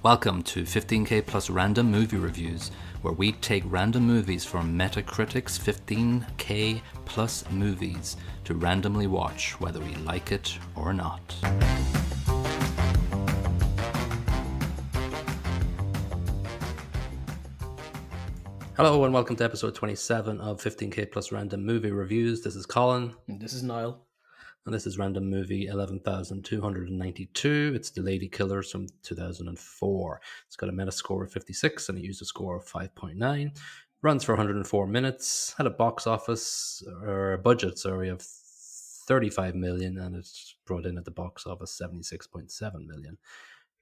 Welcome to 15K plus random movie reviews, where we take random movies from Metacritic's 15K plus movies to randomly watch whether we like it or not. Hello and welcome to episode 27 of 15K plus random movie reviews. This is Colin. And this is Niall. And this is random movie 11,292. It's the Ladykillers from 2004. It's got a Metascore of 56 and a user score of 5.9. Runs for 104 minutes. Had a budget, of 35 million, and it's brought in at the box office 76.7 million.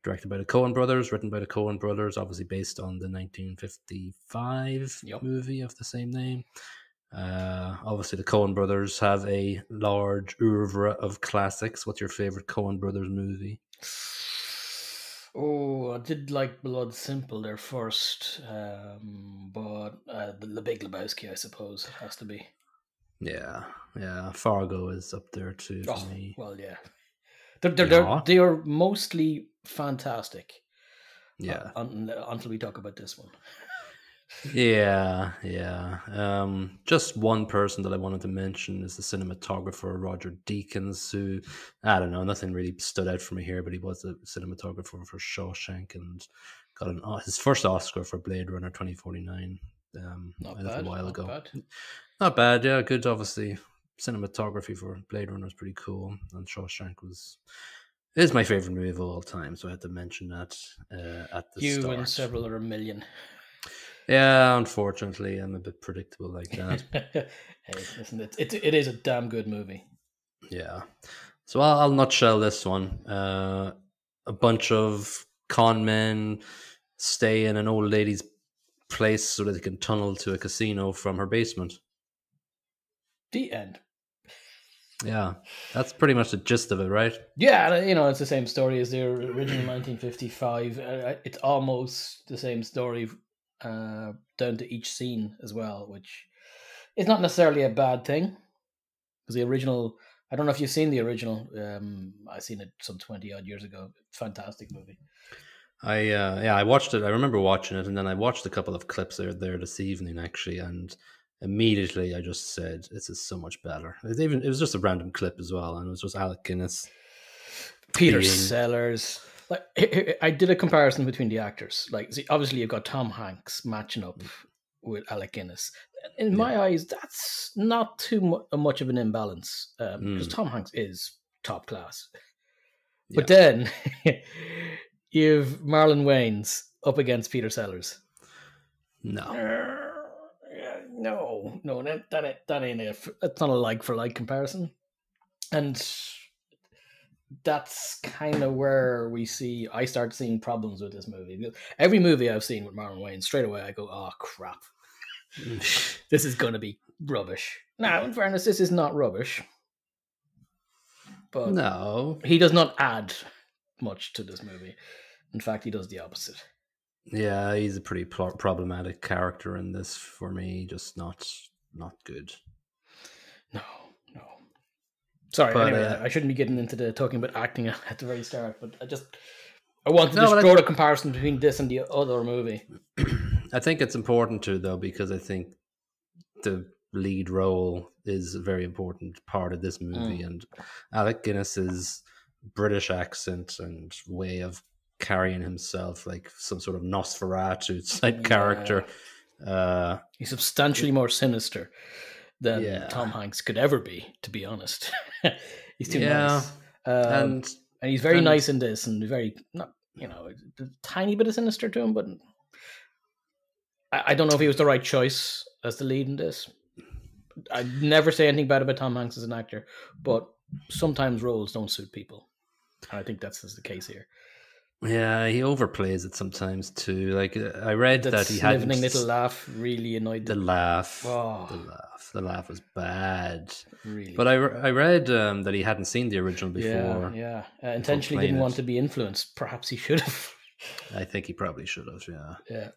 Directed by the Coen Brothers, written by the Coen Brothers, obviously based on the 1955 movie of the same name. Obviously the Coen Brothers have a large oeuvre of classics. What's your favorite Coen Brothers movie? Oh, I did like Blood Simple there first, but The Big Lebowski, I suppose it has to be. Yeah, Fargo is up there too for me. Well, yeah, they are mostly fantastic. Yeah, until we talk about this one. Yeah. Just one person that I wanted to mention is the cinematographer Roger Deakins, who, I don't know, nothing really stood out for me here, but he was a cinematographer for Shawshank and got his first Oscar for Blade Runner 2049 a while ago. Not bad, yeah, good, obviously. Cinematography for Blade Runner is pretty cool, and Shawshank is my favorite movie of all time, so I had to mention that at the start. You and several other million. Yeah, unfortunately, I'm a bit predictable like that. Hey, listen, it is a damn good movie. Yeah. So I'll nutshell this one. A bunch of con men stay in an old lady's place so that they can tunnel to a casino from her basement. The end. Yeah, that's pretty much the gist of it, right? Yeah, it's the same story as the original 1955. It's almost the same story down to each scene as well, which is not necessarily a bad thing, because the original, I don't know if you've seen the original. I seen it some 20 odd years ago. Fantastic movie. I watched it. I remember watching it, and then I watched a couple of clips there this evening actually, and immediately I just said, this is so much better. It was just a random clip as well, and it was just Alec Guinness, Peter Sellers. Like, I did a comparison between the actors. Like, see, obviously you've got Tom Hanks matching up with Alec Guinness. In my eyes, that's not too much of an imbalance, because Tom Hanks is top class. But then you've Marlon Wayans up against Peter Sellers. No, that ain't it's not a like for like comparison, and that's kind of where I start seeing problems with this movie. Every movie I've seen with Marlon Wayans, straight away I go, oh crap, this is going to be rubbish. Now, in fairness, this is not rubbish, but no, he does not add much to this movie. In fact, he does the opposite. Yeah, he's a pretty problematic character in this for me. Just not good. No. Sorry, but, anyway, I shouldn't be getting into talking about acting at the very start, but I wanted to draw the comparison between this and the other movie. I think it's important too, though, because I think the lead role is a very important part of this movie, and Alec Guinness's British accent and way of carrying himself like some sort of Nosferatu type character. He's substantially more sinister than Tom Hanks could ever be, to be honest. He's too nice. And he's very nice in this, and very, not, a tiny bit of sinister to him, but I don't know if he was the right choice as the lead in this. I'd never say anything bad about Tom Hanks as an actor, but sometimes roles don't suit people. And I think that's the case here. Yeah, he overplays it sometimes too. Like, I read that he had little laugh really annoyed the laugh. Oh. The laugh was bad. Really, but I read that he hadn't seen the original before. Yeah. Intentionally didn't want to be influenced. Perhaps he should have. I think he probably should have. Yeah.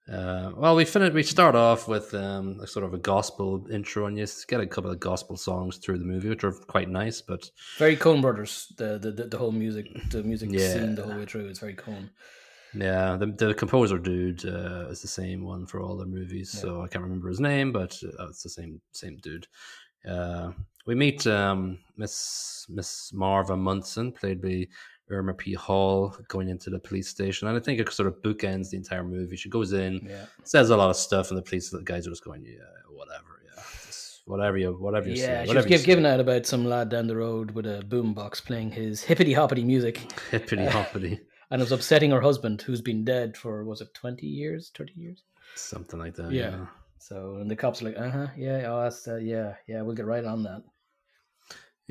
Well, we start off with a sort of a gospel intro, and you get a couple of gospel songs through the movie, which are quite nice, but very Coen Brothers. The whole music, scene the whole way through is very Coen. Yeah, the composer dude is the same one for all their movies, so I can't remember his name, but it's the same dude. We meet Miss Marva Munson, played by Irma P. Hall, going into the police station, and I think it sort of bookends the entire movie. She goes in, says a lot of stuff, and the guys are just going, yeah, whatever, just whatever you say. She was giving out about some lad down the road with a boombox playing his hippity hoppity music. Hippity hoppity. And it was upsetting her husband, who's been dead for, was it 20 years, 30 years? Something like that, yeah. So, and the cops are like, that's, we'll get right on that.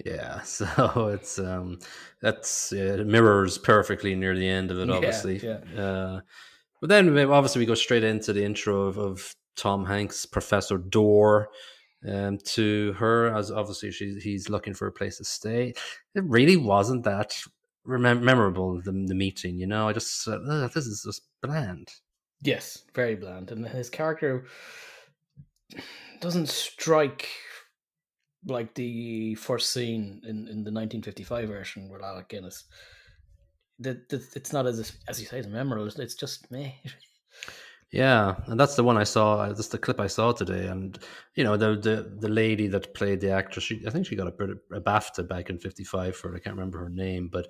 Yeah, so it's it mirrors perfectly near the end of it, obviously. But then obviously we go straight into the intro of Tom Hanks' Professor Dorr, to her, as obviously he's looking for a place to stay. It really wasn't that memorable, the meeting. I just said, this is just bland. Yes, very bland, and his character doesn't strike like the first scene in the 1955 version with Alec Guinness. It's not as you say, it's memorable. It's just meh. Yeah, and that's the one I saw. That's the clip I saw today, and the lady that played the actress. I think she got a BAFTA back in '55 for it. I can't remember her name, but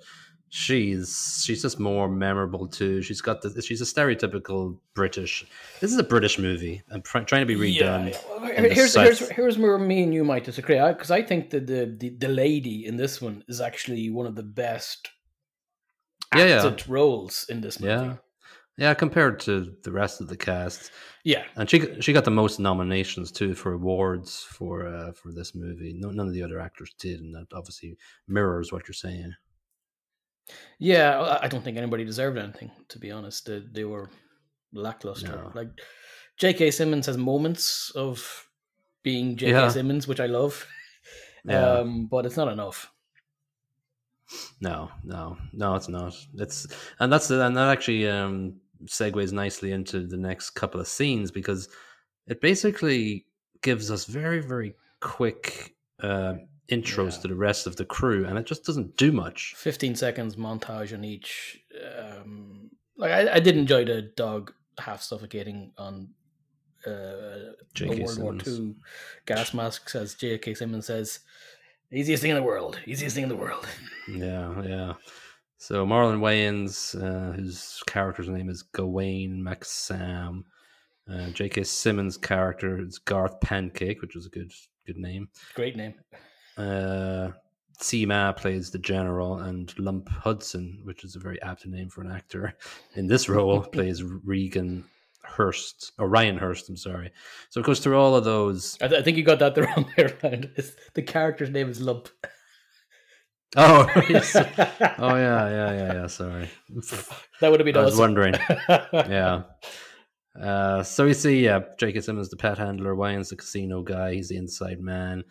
she's just more memorable too. She's a stereotypical British. This is a British movie. I'm trying to be redone. Here's where me and you might disagree, because I think that the lady in this one is actually one of the best acted roles in this movie. Yeah, compared to the rest of the cast. Yeah, and she got the most nominations too for awards for this movie. None of the other actors did, and that obviously mirrors what you're saying. Yeah, I don't think anybody deserved anything, to be honest. They were lackluster. No. Like J.K. Simmons has moments of being J.K. Simmons, which I love, but it's not enough. No, it's not. And that actually segues nicely into the next couple of scenes, because it basically gives us very, very quick intros to the rest of the crew, and it just doesn't do much. 15 seconds montage on each. I did enjoy the dog half suffocating on a World War II gas masks, as J.K. Simmons says. Easiest thing in the world. Yeah. So Marlon Wayans, whose character's name is Gawain Maxam. J.K. Simmons' character is Garth Pancake, which is a good name. Great name. Seema plays the general, and Lump Hudson, which is a very apt name for an actor in this role, plays Ryan Hurst. I'm sorry. So it goes through all of those. I think you got that the wrong way around. The character's name is Lump. Oh, yeah. Sorry, that would have been. I was wondering. Yeah. So we see, J.K. Simmons, the pet handler, Wayne's the casino guy. He's the inside man.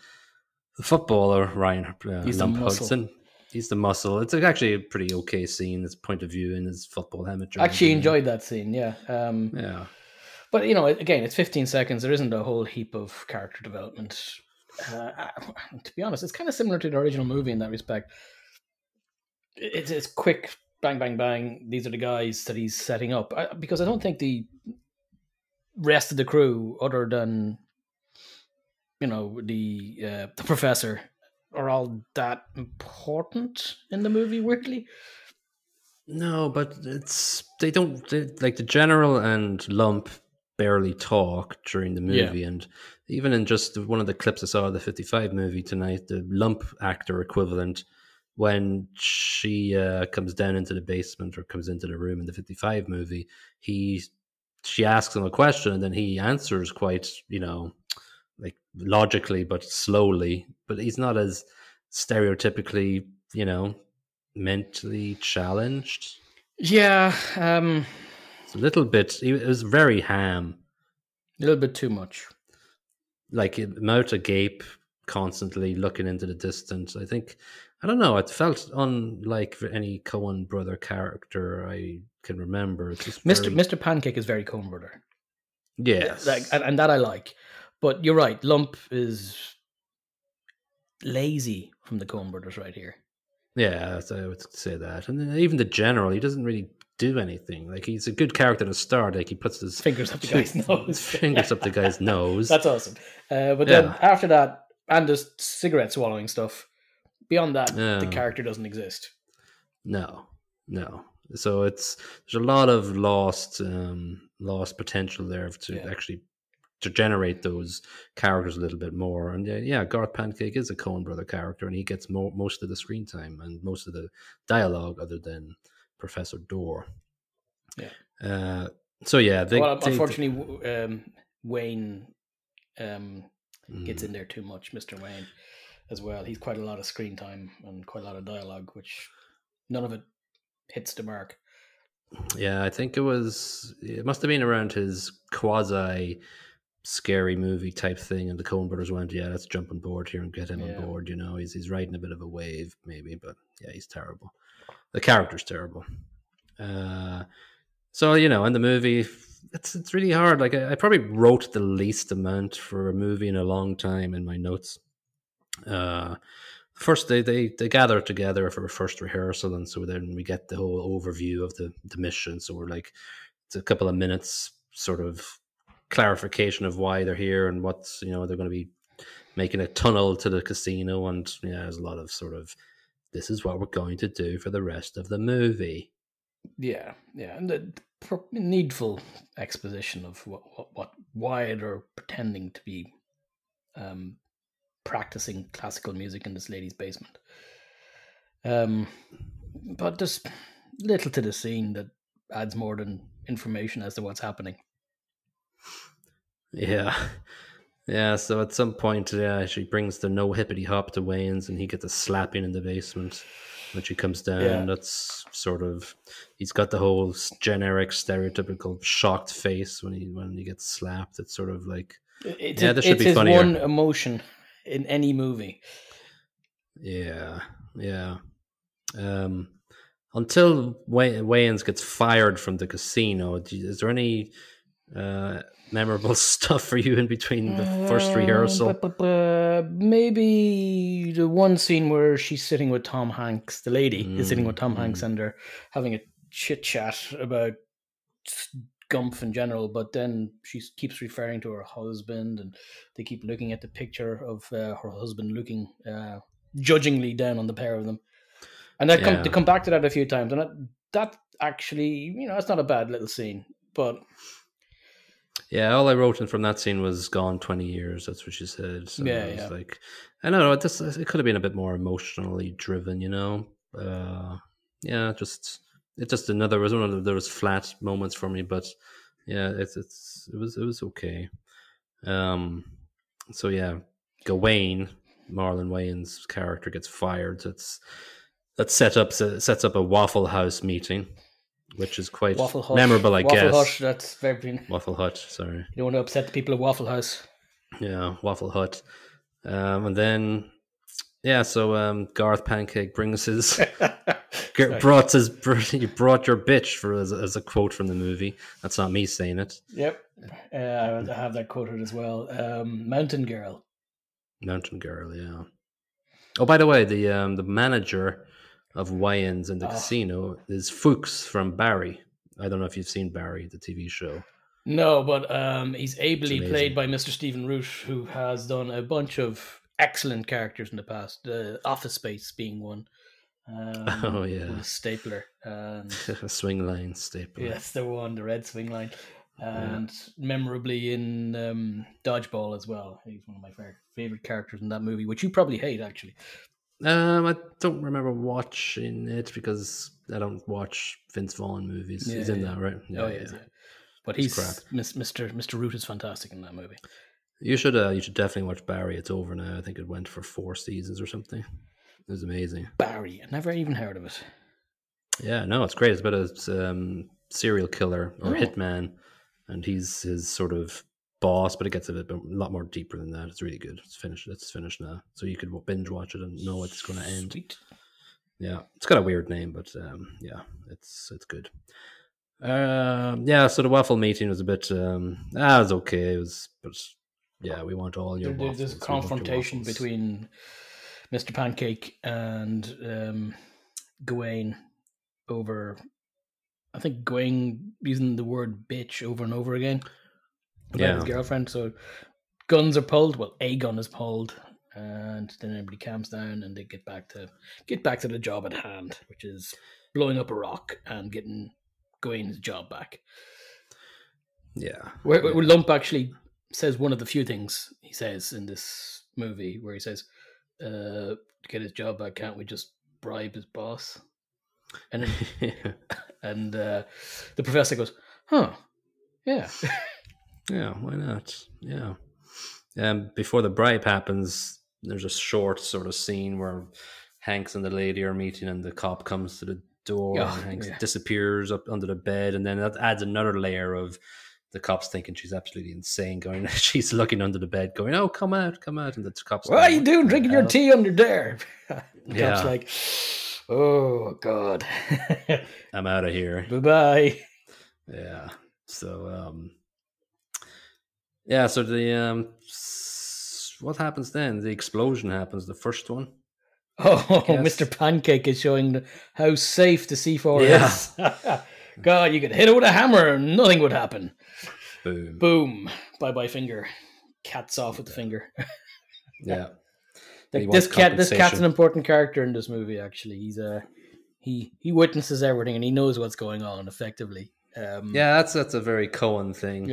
The footballer, Ryan Lump Hudson. He's the muscle. It's actually a pretty okay scene. His point of view in his football helmet. Actually enjoyed that scene, yeah. Yeah. But, again, it's 15 seconds. There isn't a whole heap of character development. To be honest, it's kind of similar to the original movie in that respect. It's quick, bang, bang, bang. These are the guys that he's setting up. Because I don't think the rest of the crew, other than, the professor, are all that important in the movie, weirdly. No, but they like the general and Lump barely talk during the movie, and even in just one of the clips I saw of the 55 movie tonight, the Lump actor equivalent, when she comes down into the basement or comes into the room in the 55 movie, she asks him a question, and then he answers quite, like logically but slowly, but he's not as stereotypically, mentally challenged. Yeah. It's a little bit, it was very ham. A little bit too much. Like mouth agape, constantly looking into the distance. I don't know, it felt unlike any Coen brother character I can remember. It's just Mr. Pancake is very Coen brother. Yes. And that I like. But you're right, Lump is lazy from the Coen brothers right here. Yeah, I would say that. And then even the general, he doesn't really do anything. Like, he's a good character to start. Like, he puts his fingers up the guy's nose. Fingers up the guy's nose. That's awesome. But then after that, and the cigarette swallowing stuff, beyond that, the character doesn't exist. No. So there's a lot of lost potential there to actually to generate those characters a little bit more. And Garth Pancake is a Coen Brother character, and he gets most of the screen time and most of the dialogue, other than Professor Dorr. Yeah. Unfortunately, Wayne gets in there too much. Mr. Wayne, as well. He's quite a lot of screen time and quite a lot of dialogue, which none of it hits the mark. Yeah, I think it must have been around his quasi scary movie type thing, and the Coen Brothers went, let's jump on board here and get him on board. He's riding a bit of a wave, maybe, but he's terrible. The character's terrible. So in the movie, it's really hard. Like, I probably wrote the least amount for a movie in a long time in my notes. First, they gather together for a first rehearsal, and so then we get the whole overview of the mission. So we're like, it's a couple of minutes sort of clarification of why they're here and what's, they're going to be making a tunnel to the casino, and there's a lot of sort of, this is what we're going to do for the rest of the movie. Yeah, and the needful exposition of why they're pretending to be practicing classical music in this lady's basement. But there's little to the scene that adds more than information as to what's happening. Yeah, so at some point, she brings the no hippity hop to Wayne's, and he gets a slapping in the basement when she comes down. Yeah. That's sort of, he's got the whole generic stereotypical shocked face when he gets slapped. It's sort of like, this should be funnier. It's one emotion in any movie. Yeah. Until Wayans gets fired from the casino, is there any memorable stuff for you in between the first rehearsal? Maybe the one scene where she's sitting with Tom Hanks, the lady is sitting with Tom Hanks, and they're having a chit chat about Gumph in general, but then she keeps referring to her husband, and they keep looking at the picture of her husband looking judgingly down on the pair of them. And they come back to that a few times, and that actually, it's not a bad little scene, but... Yeah, all I wrote in from that scene was "gone 20 years." That's what she said. So it was like, I don't know. It could have been a bit more emotionally driven, just another. It was one of those flat moments for me, but it was okay. Gawain, Marlon Wayans' character, gets fired. That sets up a Waffle House meeting, which is quite memorable, I guess. Waffle Hut, that's very... Waffle Hut, sorry. You don't want to upset the people of Waffle House. Yeah, Waffle Hut. And then, Garth Pancake brings his... you brought your bitch as a quote from the movie. That's not me saying it. Yep. I have that quoted as well. Mountain Girl. Mountain Girl, yeah. Oh, by the way, the manager of Wayans in the casino is Fuchs from Barry. I don't know if you've seen Barry, the TV show. No, but he's ably played by Mr. Stephen Root, who has done a bunch of excellent characters in the past. Office Space being one. Stapler. And a swing line stapler. Yes, the one, the red swing line. And memorably in Dodgeball as well. He's one of my favorite characters in that movie, which you probably hate, actually. I don't remember watching it because I don't watch Vince Vaughn movies. He's in that, right? Yeah. But he's crap. Mr. Root is fantastic in that movie. You should definitely watch Barry. It's over now. I think it went for 4 seasons or something. It was amazing. Barry, I never even heard of it. Yeah, no, it's great. It's about a serial killer or hitman, and he's his sort of boss, but it gets a lot more deeper than that. It's really good. It's finished now, so you could binge watch it and know it's going to end. Sweet. Yeah, it's got a weird name, but it's good. So the waffle meeting was a bit it was okay. We want all your waffles. There's a confrontation between Mr. Pancake and Gawain over I think going using the word bitch over and over again about his girlfriend. So guns are pulled. Well, a gun is pulled, and then everybody calms down and they get back to the job at hand, which is blowing up a rock and getting Gawain's job back. Yeah. Where Lump actually says one of the few things he says in this movie, where he says, to get his job back, can't we just bribe his boss? And then, and the professor goes, huh, yeah. Yeah, why not? Yeah. Before the bribe happens, there's a short sort of scene where Hanks and the lady are meeting and the cop comes to the door and Hanks disappears up under the bed, and then that adds another layer of the cops thinking she's absolutely insane, going, she's looking under the bed going, oh, come out, and the cops what going, are you doing drinking your tea under there? The yeah. cop's like, oh God. I'm out of here. Bye-bye. Yeah. So so the what happens then? The explosion happens, the first one. Oh, Mr. Pancake is showing how safe the C4 is. God, you could hit it with a hammer and nothing would happen. Boom. Boom. Bye-bye finger. Cat's off with the finger. Yeah. This cat's an important character in this movie, actually. He's he witnesses everything and he knows what's going on effectively. That's a very Coen thing.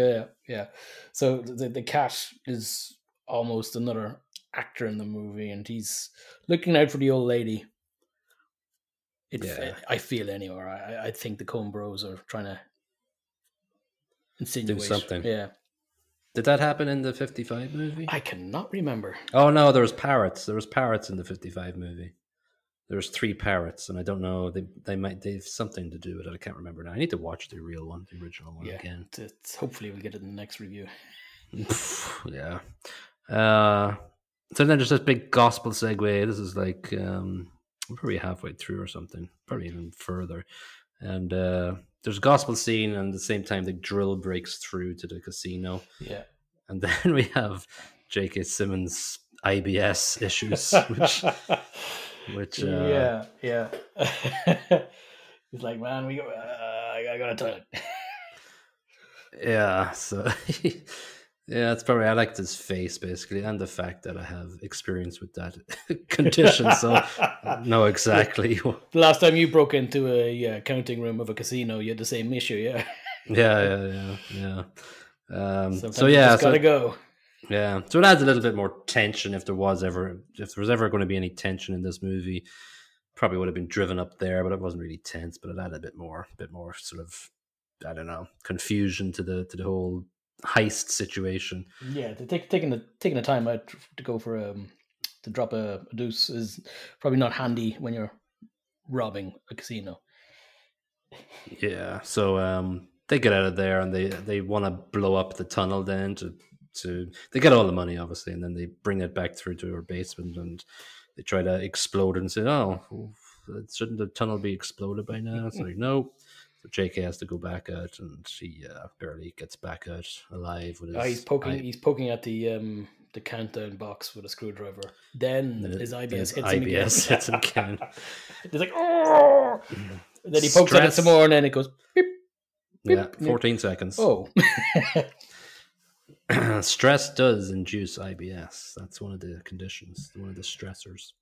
Yeah. So the cat is almost another actor in the movie, and he's looking out for the old lady. I feel anyway. I think the Coen Bros are trying to insinuate do something. Yeah. Did that happen in the 55 movie? I cannot remember. Oh no, there was parrots. There was parrots in the 55 movie. There was 3 parrots, and I don't know. They've something to do with it. I can't remember now. I need to watch the real one, the original one again. Hopefully we'll get it in the next review. Yeah. So then there's this big gospel segue. This is like we're probably halfway through or something, probably even further. And there's a gospel scene, and at the same time the drill breaks through to the casino. Yeah. And then we have J.K. Simmons' IBS issues, which yeah. He's like, man, I got a toilet. Yeah, so yeah, it's probably, I liked his face basically, and the fact that I have experience with that condition, so I know exactly. The last time you broke into a counting room of a casino, you had the same issue, yeah. Yeah. So yeah, just gotta go. Yeah, so it adds a little bit more tension if there was ever going to be any tension in this movie. Probably would have been driven up there, but it wasn't really tense. But it added a bit more sort of, I don't know, confusion to the whole heist situation. Yeah, taking the time out to go for to drop a deuce is probably not handy when you're robbing a casino. Yeah, so they get out of there and they want to blow up the tunnel then to they get all the money obviously, and then they bring it back through to her basement and they try to explode it and say, oh, shouldn't the tunnel be exploded by now? It's like, no. So JK has to go back out, and she barely gets back out alive. With his he's poking at the countdown box with a screwdriver. Then his IBS hits him again. He's like, oh! And then he pokes at it some more, and then it goes, beep, beep. Yeah, 14 seconds. Oh. Stress does induce IBS. That's one of the conditions, one of the stressors.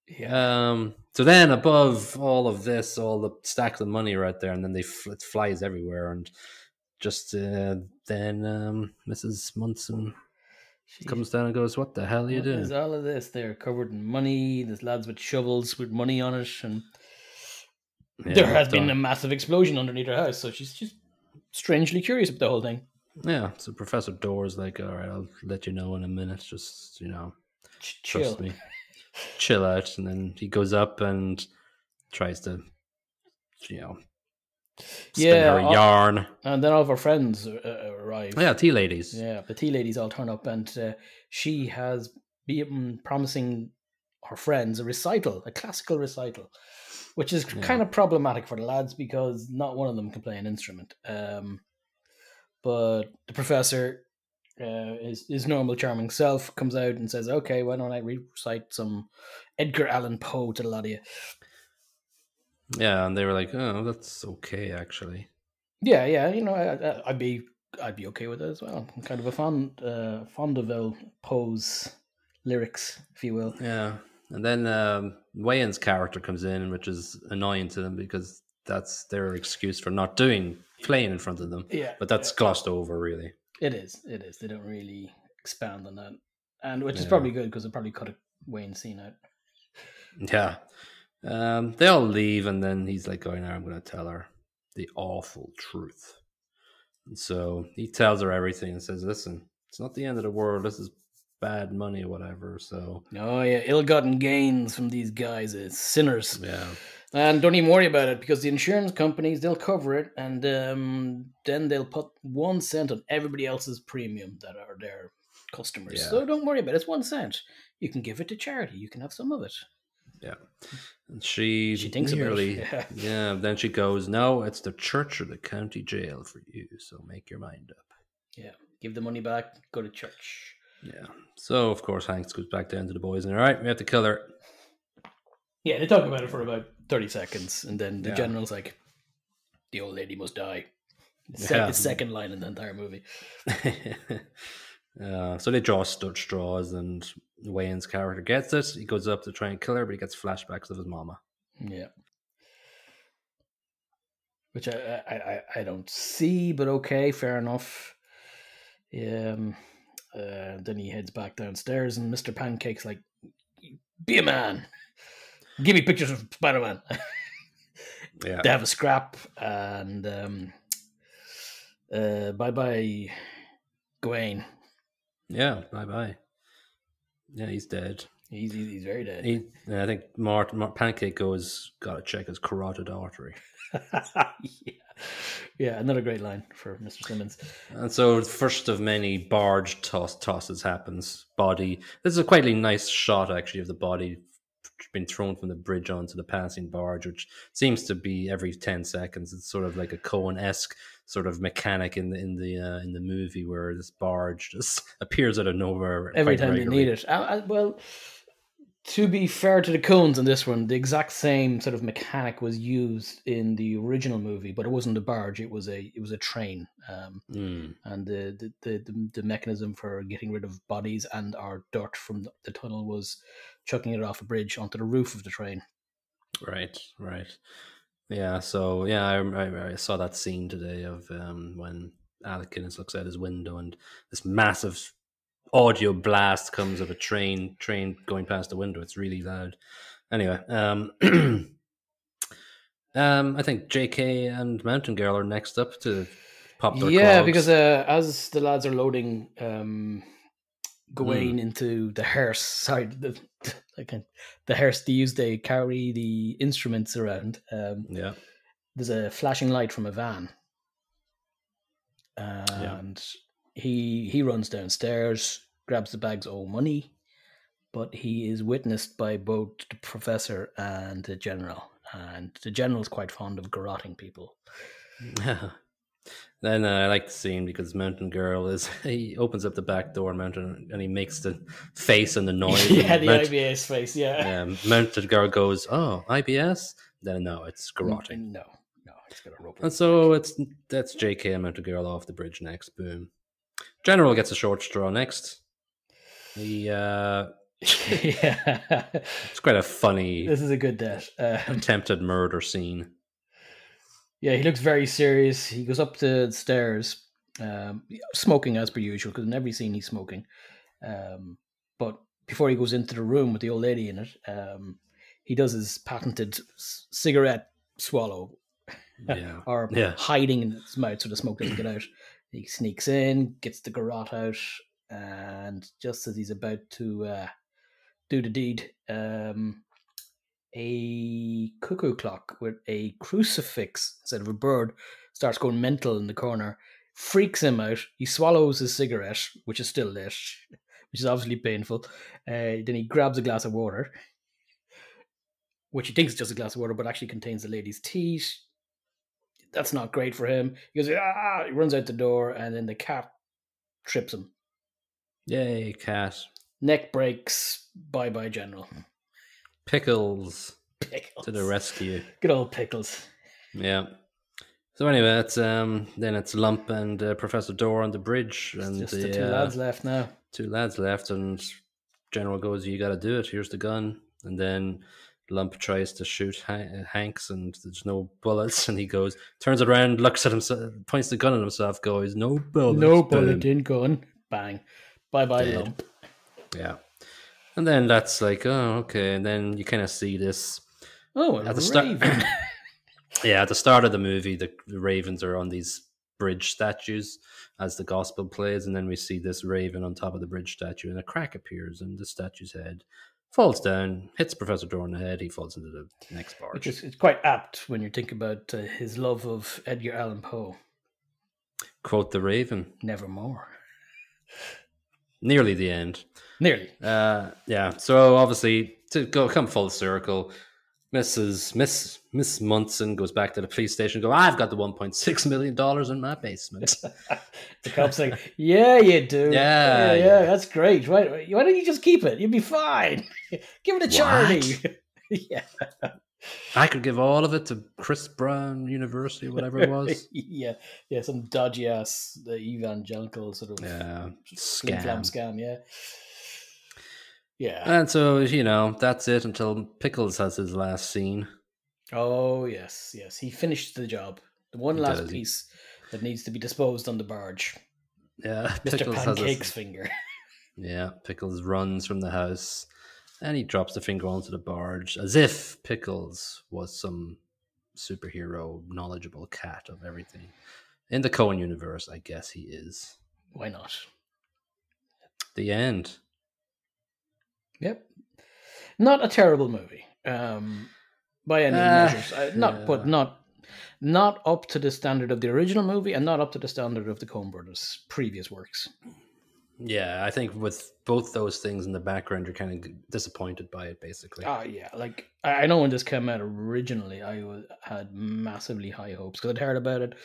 Yeah. So then above all of this, all the stacks of money right there, and then it flies everywhere, and just then Mrs. Munson comes down and goes, what the hell are you doing? There's all of this. They're covered in money. There's lads with shovels with money on it, and there has been a massive explosion underneath her house, so she's just strangely curious about the whole thing. Yeah, so Professor Dorr's like, all right, I'll let you know in a minute. Just, trust me. Chill out. And then he goes up and tries to, spin her a yarn. And then all of her friends arrive. Yeah, tea ladies. Yeah, the tea ladies all turn up, and she has been promising her friends a classical recital, which is kind of problematic for the lads because not one of them can play an instrument. But the professor, his normal charming self, comes out and says, okay, why don't I recite some Edgar Allan Poe to the lot of you? Yeah, and they were like, "Oh, that's okay, actually." Yeah, I'd be okay with it as well. I'm kind of a fond of Poe's lyrics, if you will. Yeah, and then Wayne's character comes in, which is annoying to them because that's their excuse for not playing in front of them. Yeah, But that's glossed over, really. It is. They don't really expand on that, and which is Yeah, probably good because they probably cut a Wayne scene out. yeah. They all leave, and then he's like, "Going, I'm going to tell her the awful truth." And so he tells her everything and says, "Listen, it's not the end of the world. This is bad money or whatever." So, oh yeah, ill-gotten gains from these guys, it's sinners. yeah, and don't even worry about it because the insurance companies, they'll cover it, and then they'll put 1 cent on everybody else's premium that are their customers. yeah, So don't worry about it. It's 1 cent. You can give it to charity. You can have some of it. yeah. And she thinks nearly, about it. yeah. Then she goes, "No, it's the church or the county jail for you. So make your mind up." Yeah, give the money back. Go to church. Yeah. So of course Hanks goes back down to the boys and, "All right, we have to kill her." Yeah, they talk about it for about 30 seconds, and then the general's like, "The old lady must die." It's second line in the entire movie. So they draw straws, and Wayne's character gets it. He goes up to try and kill her, but he gets flashbacks of his mama. Yeah. Which I don't see, but okay, fair enough. Then he heads back downstairs, and Mr. Pancake's like, "Be a man. Give me pictures of Spider-Man." Yeah. They have a scrap, and bye-bye, Gawain. Yeah, bye-bye. Yeah, he's dead. He's very dead. I think Pancake gotta check his carotid artery. Yeah, another great line for Mr. Simmons. And so, first of many barge tosses happens. Body. This is a quite nice shot, actually, of the body being thrown from the bridge onto the passing barge, which seems to be every 10 seconds. It's sort of like a Coen-esque sort of mechanic in the movie where this barge just appears out of nowhere every time you need it. Well, to be fair to the Coens in this one, the exact same sort of mechanic was used in the original movie, but it wasn't a barge; it was a train. And the mechanism for getting rid of bodies and or dirt from the tunnel was chucking it off a bridge onto the roof of the train. Right. Yeah. So I saw that scene today of when Alec Guinness looks out his window and this massive audio blast comes of a train going past the window. It's really loud. Anyway, I think JK and Mountain Girl are next up to pop their clogs. Because as the lads are loading Gawain into the hearse, the hearse they carry the instruments around. There's a flashing light from a van, and he runs downstairs, grabs the bag's old money, but he is witnessed by both the professor and the general. And the general's quite fond of garroting people. Then I like the scene because Mountain Girl he opens up the back door, Mountain, and he makes the face and the noise. The IBS face, Mountain Girl goes, "Oh, IBS?" Then no, it's garroting. No, it's got a rope. And so that's JK and Mountain Girl off the bridge next. Boom. General gets a short straw next. He it's quite a funny. This is a good death. Attempted murder scene. Yeah, he looks very serious. He goes up the stairs, smoking as per usual, because in every scene he's smoking. But before he goes into the room with the old lady in it, he does his patented cigarette swallow, or hiding in his mouth so the smoke doesn't get out. He sneaks in, gets the garrote out, and just as he's about to do the deed, a cuckoo clock with a crucifix instead of a bird starts going mental in the corner, freaks him out. He swallows his cigarette, which is still lit, which is obviously painful. Then he grabs a glass of water, which he thinks is just a glass of water, but actually contains the lady's teeth. That's not great for him. He goes, he runs out the door, and then the cat trips him. Yay, cat. Neck breaks. Bye-bye, General. Pickles. Pickles. To the rescue. Good old Pickles. Yeah. So anyway, it's then it's Lump and Professor Dorr on the bridge, and just the 2 lads left now. 2 lads left, and General goes, "You got to do it. Here's the gun." And then Lump tries to shoot Hanks, and there's no bullets. And he goes, turns it around, looks at himself, points the gun at himself, goes, "No bullets, no bullet in gun." Bang, bye bye, Lump. Yeah, and then that's like, oh, okay. And then you kind of see this. Oh, at the start. Yeah, at the start of the movie, the ravens are on these bridge statues as the gospel plays, and then we see this raven on top of the bridge statue, and a crack appears, and the statue's head falls down, hits Professor Dorr in the head. He falls into the next barge. It's quite apt when you think about his love of Edgar Allan Poe. Quote the Raven. Nevermore. Nearly the end. Nearly. Yeah. So obviously, to come full circle, Miss Munson goes back to the police station. I've got the $1.6 million in my basement. The cop's like, yeah, you do. Yeah, that's great. Why don't you just keep it? You'll be fine. Give it to charity. Yeah. I could give all of it to Chris Brown University, whatever it was. Yeah, some dodgy ass evangelical sort of scam. Yeah. And so, that's it until Pickles has his last scene. Oh, yes. He finished the job. The one last piece that needs to be disposed on the barge. Yeah. Mr. Pickles Pancake's finger. Yeah, Pickles runs from the house and he drops the finger onto the barge as if Pickles was some superhero, knowledgeable cat of everything. In the Coen universe, I guess he is. Why not? The end. Yep. Not a terrible movie. By any measures. Not up to the standard of the original movie and not up to the standard of the Coen Brothers' previous works. Yeah, I think with both those things in the background, you're kind of disappointed by it, basically. Oh, yeah. Like, I know when this came out originally, I had massively high hopes because I'd heard about it.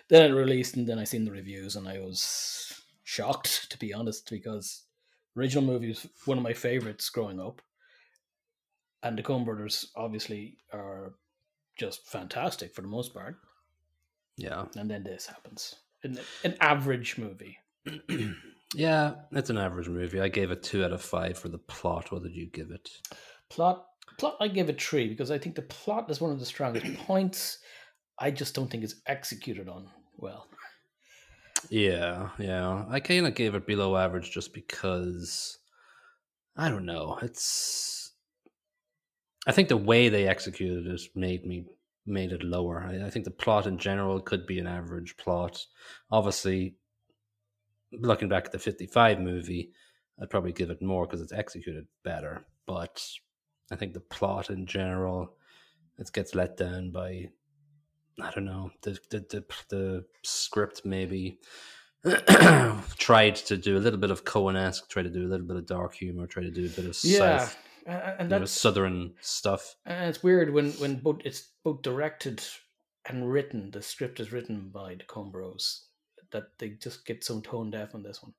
Then it released, and then I seen the reviews, and I was shocked, to be honest, because the original movie was one of my favorites growing up. And the Coen Brothers, obviously, are just fantastic for the most part. Yeah. And then this happens. An average movie. Yeah, it's an average movie. I gave it 2 out of 5 for the plot. What did you give it? Plot, I gave it 3 because I think the plot is one of the strongest points. I just don't think it's executed on well. Yeah. I kind of gave it below average just because, I don't know. I think the way they executed it made it lower. I think the plot in general could be an average plot. Obviously, looking back at the 55 movie, I'd probably give it more because it's executed better. But I think the plot in general, it gets let down by, I don't know, the script maybe tried to do a little bit of Coen-esque, tried to do a little bit of dark humor, tried to do a bit of South, and that's southern stuff. And it's weird when it's both directed and written. The script is written by the Coen Bros. That they just get so tone deaf on this one.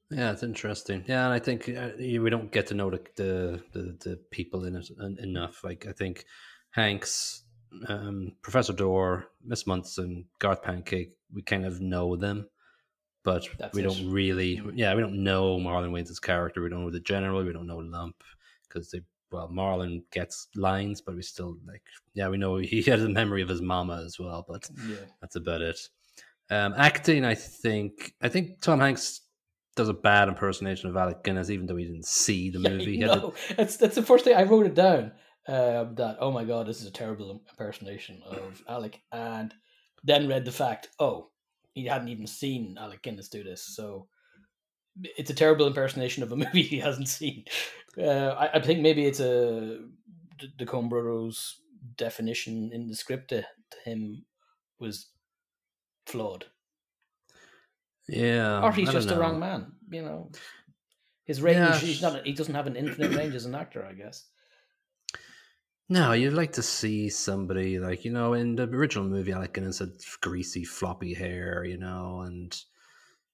Yeah, it's interesting. Yeah, and I think we don't get to know the people in it enough. Like, I think Hanks, Professor Dorr, Miss Munson, Garth Pancake, we kind of know them, but we don't really. Yeah, we don't know Marlon Wayans' character. We don't know the general. We don't know Lump because Marlon gets lines, but we still we know he has a memory of his mama as well, but that's about it. Acting, I think Tom Hanks does a bad impersonation of Alec Guinness, even though he didn't see the movie. That's the first thing I wrote it down. That, oh my god, this is a terrible impersonation of Alec, and then read the fact, he hadn't even seen Alec Guinness do this, so it's a terrible impersonation of a movie he hasn't seen. I think maybe it's the Coen Brothers' definition in the script to him was flawed. Yeah. Or he's just the wrong man, His range, he doesn't have an infinite range as an actor, I guess. No, you'd like to see somebody in the original movie, Alec Guinness had greasy, floppy hair, and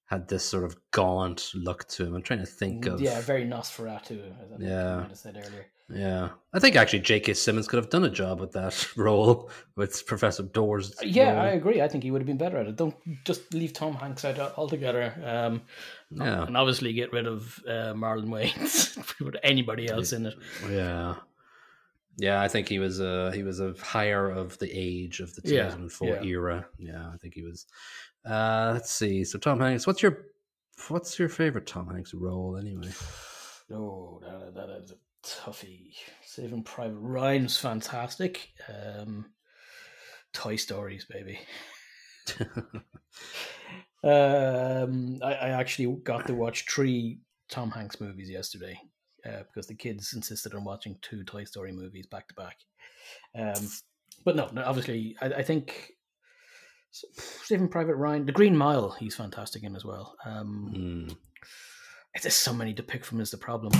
had this sort of gaunt look to him. I'm trying to think of very Nosferatu, as I think you might have said earlier. Yeah, I think actually J.K. Simmons could have done a job with that role with Professor Dorr's. Yeah, I agree. I think he would have been better at it. Don't just leave Tom Hanks out altogether. And obviously get rid of Marlon Wayans. Put anybody else in it. Yeah. I think he was a higher of the age of the 2004 era. Yeah, I think he was. Let's see. So Tom Hanks, what's your favorite Tom Hanks role anyway? Oh, that is a toughie. Saving Private Ryan's fantastic. Toy Stories, baby. I actually got to watch 3 Tom Hanks movies yesterday because the kids insisted on watching 2 Toy Story movies back to back. But no, obviously, I think Saving Private Ryan, The Green Mile, he's fantastic in as well. There's so many to pick from is the problem.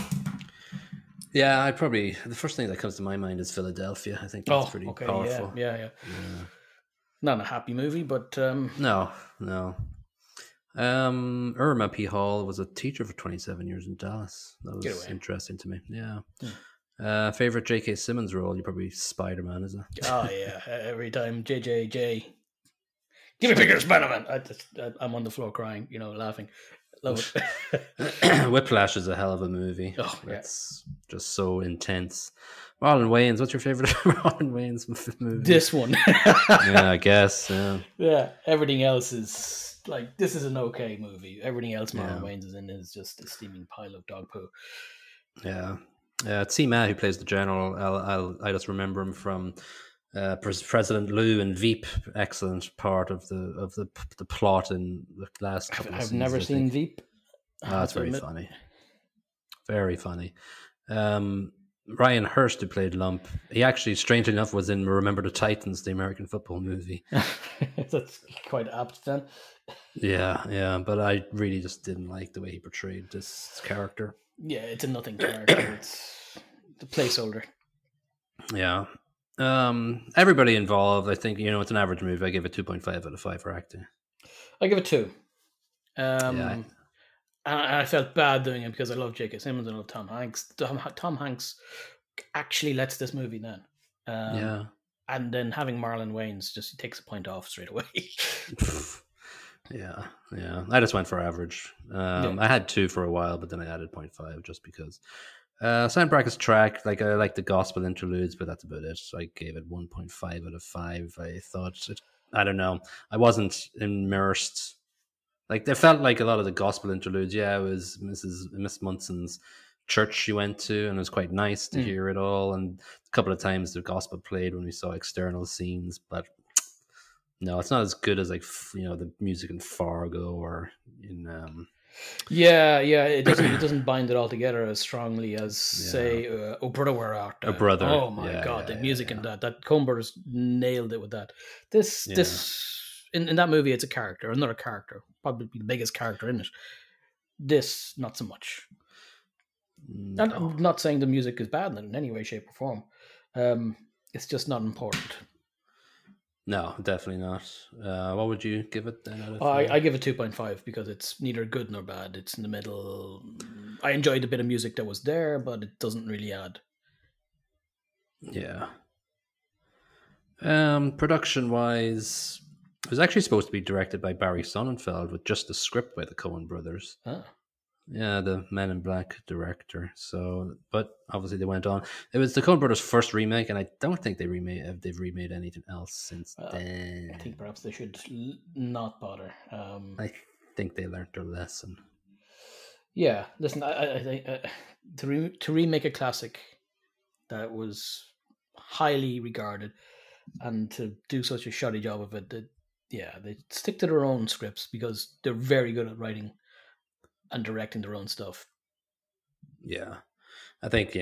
Yeah, the first thing that comes to my mind is Philadelphia. I think that's pretty powerful. Yeah. Not a happy movie, but no. Irma P. Hall was a teacher for 27 years in Dallas. That was interesting to me. Yeah. Favorite J.K. Simmons role? You're probably Spider-Man, is it? Oh yeah, every time JJJ, give me bigger Spider-Man. I'm on the floor crying, laughing. Love it. Whiplash is a hell of a movie. It's just so intense. Marlon Wayans, what's your favorite Marlon Wayans movie? This one. Yeah, I guess. Yeah, everything else is like, this is an okay movie. Everything else Marlon Wayans is in is just a steaming pile of dog poo. Yeah. T. Matt, who plays the general, I just remember him from President Lou and Veep. Excellent part of the plot in the last couple of seasons. I've never seen Veep. That's very funny. Very funny. Ryan Hurst, who played Lump, he actually, strangely enough, was in Remember the Titans, the American football movie. That's quite apt then. Yeah, but I really just didn't like the way he portrayed this character. Yeah, it's a nothing character. It's the placeholder. Yeah. Everybody involved, I think, it's an average movie. I give it 2.5 out of 5 for acting. I give it 2. I felt bad doing it because I love J.K. Simmons and I love Tom Hanks. Tom Hanks actually lets this movie down. And then having Marlon Wayans just takes a point off straight away. Yeah. I just went for average. I had 2 for a while, but then I added 0.5 just because. Soundtrack track, I like the gospel interludes, but that's about it. So I gave it 1.5 out of 5. I thought, I don't know, I wasn't immersed. They felt like a lot of the gospel interludes. Yeah, it was Miss Munson's church she went to, and it was quite nice to hear it all. And a couple of times the gospel played when we saw external scenes, but no, it's not as good as the music in Fargo or in. It doesn't bind it all together as strongly as say, "Oh Brother, Where Art Thou?" Oh Brother! Oh my God, the music in that Coen Brothers nailed it with that. This in that movie, it's another character, probably the biggest character in it. This, not so much. No. And I'm not saying the music is bad in any way, shape, or form. It's just not important. No, definitely not. What would you give it then? I give it 2.5 because it's neither good nor bad. It's in the middle. I enjoyed a bit of music that was there, but it doesn't really add. Yeah. Production-wise, it was actually supposed to be directed by Barry Sonnenfeld with just a script by the Coen Brothers. Yeah, the Men in Black director. So, but obviously they went on. It was the Coen Brothers' first remake, and I don't think they've remade anything else since then. I think perhaps they should not bother. I think they learned their lesson. Yeah, listen, I think to remake a classic that was highly regarded and to do such a shoddy job of it, they stick to their own scripts because they're very good at writing and directing their own stuff. Yeah, I think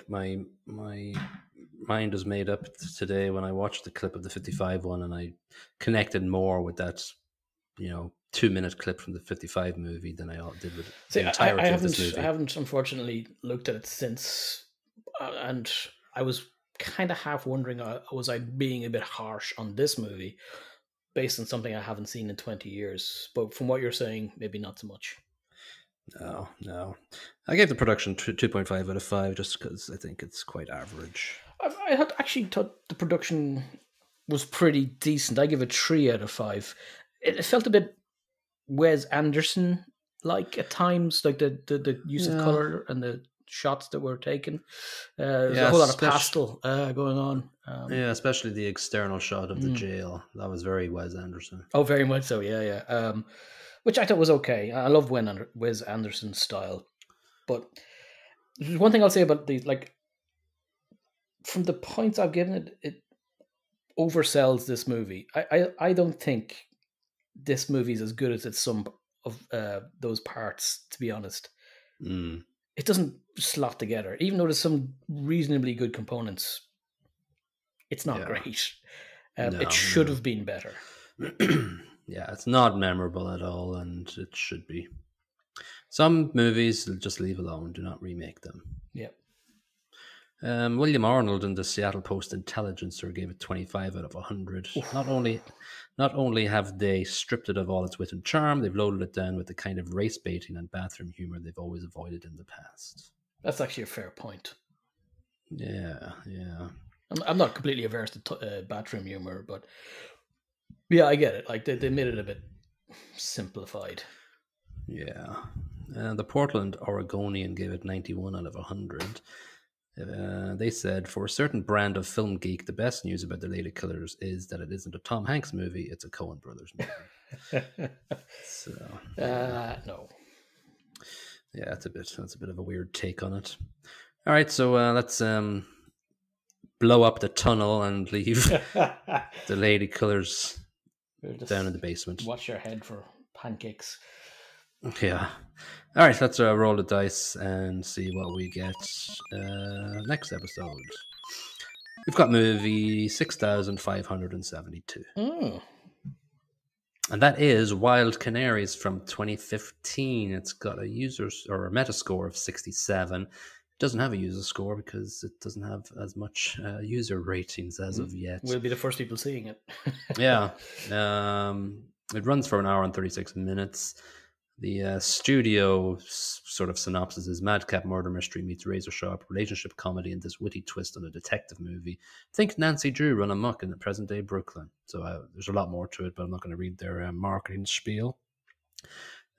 my mind was made up today when I watched the clip of the 55 one, and I connected more with that 2-minute clip from the 55 movie than I did with the entirety of this movie. I haven't unfortunately looked at it since, and I was kind of half wondering, was I being a bit harsh on this movie, based on something I haven't seen in 20 years. But from what you're saying, maybe not so much. No. I gave the production 2.5 out of 5 just because I think it's quite average. I had actually thought the production was pretty decent. I give it 3 out of 5. It felt a bit Wes Anderson like at times, like the use of color and the shots that were taken. There's a whole lot of pastel going on. Especially the external shot of the jail. That was very Wes Anderson. Oh, very much so. Yeah. Which I thought was okay. I love Wes Anderson's style, but there's one thing I'll say about these. Like, from the points I've given it, it oversells this movie. I don't think this movie is as good as its some of those parts. To be honest, it doesn't slot together. Even though there's some reasonably good components, it's not great. It should have been better. Yeah, it's not memorable at all, and it should be. Some movies just leave alone, do not remake them. Yep. William Arnold in the Seattle Post-Intelligencer gave it 25 out of 100. Oof. Not only have they stripped it of all its wit and charm, they've loaded it down with the kind of race baiting and bathroom humor they've always avoided in the past. That's actually a fair point. Yeah. I'm not completely averse to bathroom humor, but yeah, I get it. Like they made it a bit simplified. Yeah. The Portland Oregonian gave it 91 out of 100. They said, for a certain brand of film geek, the best news about the Ladykillers is that it isn't a Tom Hanks movie, it's a Coen Brothers movie. No. Yeah, that's a bit of a weird take on it. All right, so let's blow up the tunnel and leave the Ladykillers down in the basement. Watch your head for pancakes. Yeah. All right, let's roll the dice and see what we get next episode. We've got movie 6,572. And that is Wild Canaries from 2015. It's got a Metascore of 67. It doesn't have a user score because it doesn't have as much user ratings as of yet. We'll be the first people seeing it. Yeah. It runs for an hour and 36 minutes. The studio sort of synopsis is madcap murder mystery meets razor sharp relationship comedy and this witty twist on a detective movie. Think Nancy Drew run amok in the present day Brooklyn. So there's a lot more to it, but I'm not going to read their marketing spiel.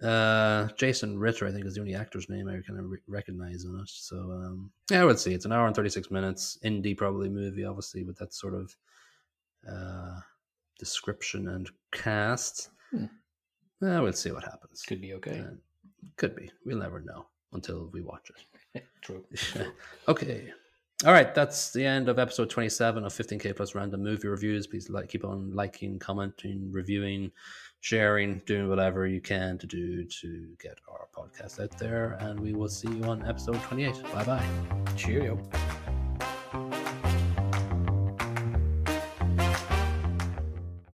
Jason Ritter, I think, is the only actor's name I kind of recognize on it. So yeah, we'll see. It's an hour and 36 minutes. Indie probably movie, obviously, with that sort of description and cast. We'll see what happens. Could be okay. Could be. We'll never know until we watch it. True. Okay. All right. That's the end of episode 27 of 15K Plus Random Movie Reviews. Please keep on liking, commenting, reviewing, sharing, doing whatever you can to do to get our podcast out there. And we will see you on episode 28. Bye-bye. Cheerio.